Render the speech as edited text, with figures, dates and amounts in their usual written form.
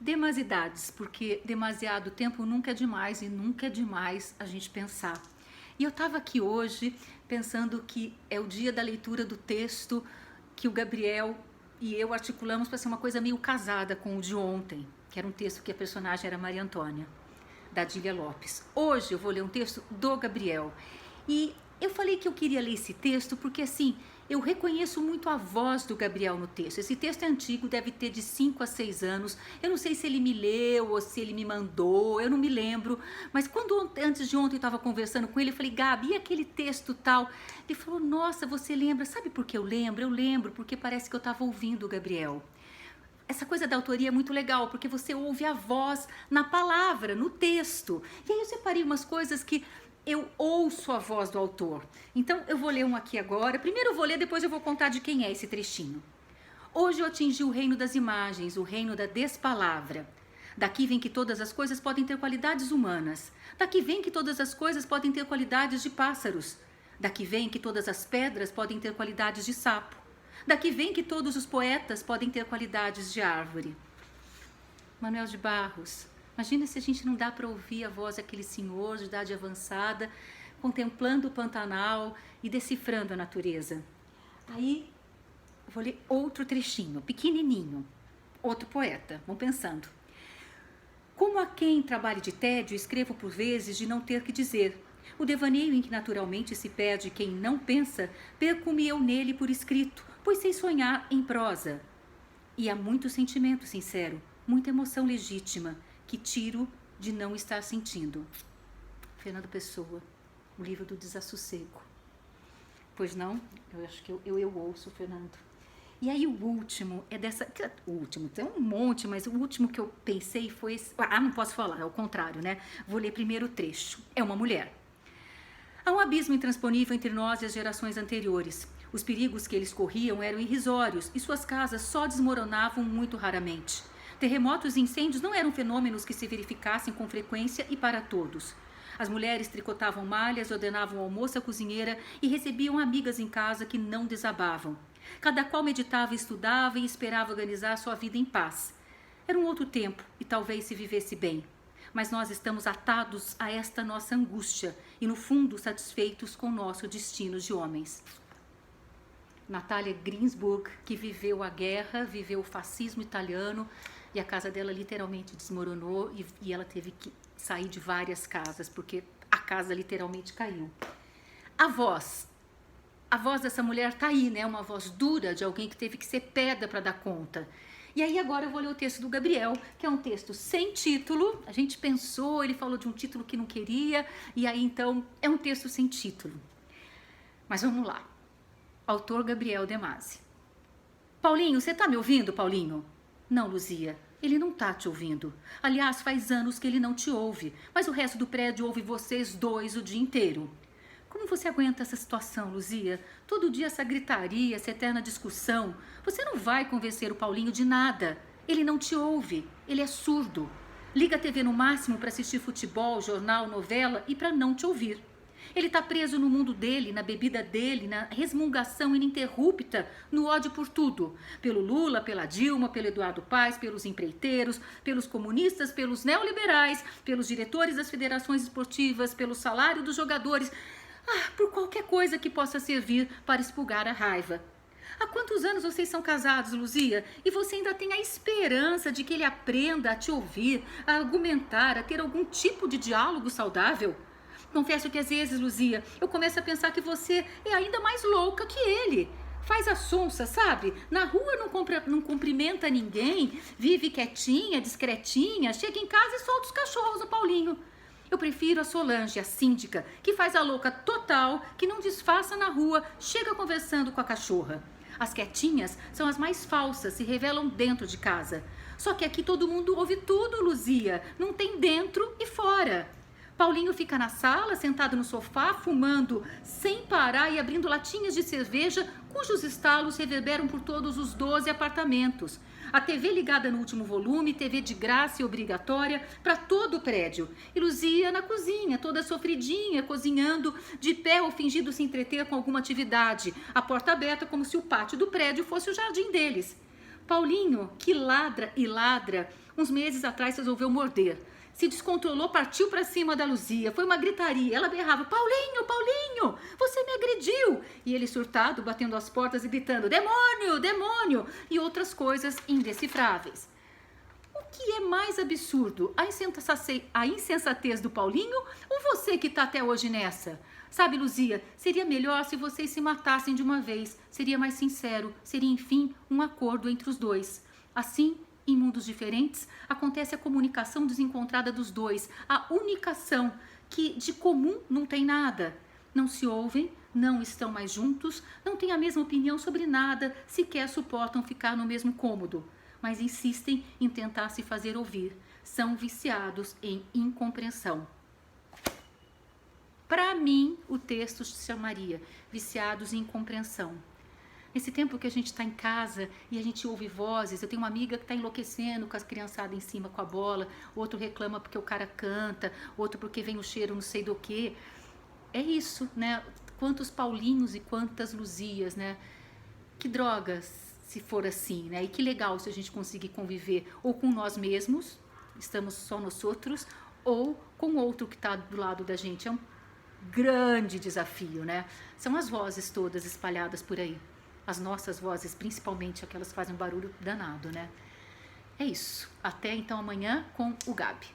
Demasidades, porque demasiado tempo nunca é demais e nunca é demais a gente pensar. E eu estava aqui hoje pensando que é o dia da leitura do texto que o Gabriel e eu articulamos para ser uma coisa meio casada com o de ontem, que era um texto que a personagem era Maria Antônia, da Adília Lopes. Hoje eu vou ler um texto do Gabriel. E eu falei que eu queria ler esse texto porque, assim, eu reconheço muito a voz do Gabriel no texto. Esse texto é antigo, deve ter de 5 a 6 anos. Eu não sei se ele me leu ou se ele me mandou, eu não me lembro. Mas quando antes de ontem eu estava conversando com ele, eu falei, Gabi, e aquele texto tal? Ele falou, nossa, você lembra? Sabe por que eu lembro? Eu lembro porque parece que eu estava ouvindo o Gabriel. Essa coisa da autoria é muito legal, porque você ouve a voz na palavra, no texto. E aí eu separei umas coisas que eu ouço a voz do autor. Então eu vou ler um aqui agora. Primeiro eu vou ler, depois eu vou contar de quem é esse trechinho. Hoje eu atingi o reino das imagens, o reino da despalavra. Daqui vem que todas as coisas podem ter qualidades humanas. Daqui vem que todas as coisas podem ter qualidades de pássaros. Daqui vem que todas as pedras podem ter qualidades de sapo. Daqui vem que todos os poetas podem ter qualidades de árvore. Manuel de Barros. Imagina se a gente não dá para ouvir a voz daquele senhor de idade avançada, contemplando o Pantanal e decifrando a natureza. Aí, eu vou ler outro trechinho, pequenininho. Outro poeta, vão pensando. Como a quem trabalhe de tédio, escrevo por vezes de não ter que dizer. O devaneio em que naturalmente se perde quem não pensa, perco-me eu nele por escrito, pois sei sonhar em prosa. E há muito sentimento sincero, muita emoção legítima, que tiro de não estar sentindo. Fernando Pessoa, o livro do desassossego. Pois não? Eu acho que eu ouço, Fernando. E aí o último é dessa... O último, tem um monte, mas o último que eu pensei foi... não posso falar, é o contrário, né? Vou ler primeiro o trecho. É uma mulher. Há um abismo intransponível entre nós e as gerações anteriores. Os perigos que eles corriam eram irrisórios e suas casas só desmoronavam muito raramente. Terremotos e incêndios não eram fenômenos que se verificassem com frequência e para todos. As mulheres tricotavam malhas, ordenavam almoço à cozinheira e recebiam amigas em casa que não desabavam. Cada qual meditava e estudava e esperava organizar sua vida em paz. Era um outro tempo e talvez se vivesse bem. Mas nós estamos atados a esta nossa angústia e, no fundo, satisfeitos com o nosso destino de homens. Natália Ginsburg, que viveu a guerra, viveu o fascismo italiano, e a casa dela literalmente desmoronou e ela teve que sair de várias casas, porque a casa literalmente caiu. A voz dessa mulher tá aí, né? Uma voz dura de alguém que teve que ser pedra para dar conta. E aí agora eu vou ler o texto do Gabriel, que é um texto sem título. A gente pensou, ele falou de um título que não queria, e aí então é um texto sem título. Mas vamos lá. Autor Gabriel De Masi. Paulinho, você tá me ouvindo, Paulinho? Não, Luzia, ele não tá te ouvindo. Aliás, faz anos que ele não te ouve, mas o resto do prédio ouve vocês dois o dia inteiro. Como você aguenta essa situação, Luzia? Todo dia essa gritaria, essa eterna discussão. Você não vai convencer o Paulinho de nada. Ele não te ouve, ele é surdo. Liga a TV no máximo para assistir futebol, jornal, novela e para não te ouvir. Ele está preso no mundo dele, na bebida dele, na resmungação ininterrupta, no ódio por tudo. Pelo Lula, pela Dilma, pelo Eduardo Paes, pelos empreiteiros, pelos comunistas, pelos neoliberais, pelos diretores das federações esportivas, pelo salário dos jogadores. Por qualquer coisa que possa servir para expurgar a raiva. Há quantos anos vocês são casados, Luzia? E você ainda tem a esperança de que ele aprenda a te ouvir, a argumentar, a ter algum tipo de diálogo saudável? Confesso que às vezes, Luzia, eu começo a pensar que você é ainda mais louca que ele. Faz a sonsa, sabe? Na rua não cumprimenta ninguém, vive quietinha, discretinha, chega em casa e solta os cachorros no Paulinho. Eu prefiro a Solange, a síndica, que faz a louca total, que não disfarça na rua, chega conversando com a cachorra. As quietinhas são as mais falsas, se revelam dentro de casa. Só que aqui todo mundo ouve tudo, Luzia, não tem dentro e fora. Paulinho fica na sala, sentado no sofá, fumando sem parar e abrindo latinhas de cerveja, cujos estalos reverberam por todos os 12 apartamentos. A TV ligada no último volume, TV de graça e obrigatória para todo o prédio. E Luzia na cozinha, toda sofridinha, cozinhando, de pé ou fingindo se entreter com alguma atividade. A porta aberta como se o pátio do prédio fosse o jardim deles. Paulinho, que ladra e ladra, uns meses atrás resolveu morder. Se descontrolou, partiu para cima da Luzia. Foi uma gritaria. Ela berrava: Paulinho, Paulinho, você me agrediu. E ele surtado, batendo as portas e gritando: demônio, demônio, e outras coisas indecifráveis. O que é mais absurdo? A insensatez do Paulinho ou você que está até hoje nessa? Sabe, Luzia, seria melhor se vocês se matassem de uma vez. Seria mais sincero, seria, enfim, um acordo entre os dois. Assim, em mundos diferentes, acontece a comunicação desencontrada dos dois, a unicação, que de comum não tem nada. Não se ouvem, não estão mais juntos, não têm a mesma opinião sobre nada, sequer suportam ficar no mesmo cômodo, mas insistem em tentar se fazer ouvir. São viciados em incompreensão. Para mim, o texto se chamaria Viciados em Incompreensão. Nesse tempo que a gente está em casa e a gente ouve vozes, eu tenho uma amiga que está enlouquecendo com as criançadas em cima com a bola, outro reclama porque o cara canta, outro porque vem o cheiro não sei do que. É isso, né? Quantos Paulinhos e quantas Luzias, né? Que drogas se for assim, né? E que legal se a gente conseguir conviver ou com nós mesmos, estamos só nós outros, ou com outro que está do lado da gente. É um grande desafio, né? São as vozes todas espalhadas por aí. As nossas vozes, principalmente aquelas que fazem um barulho danado, né? É isso. Até então amanhã com o Gabi.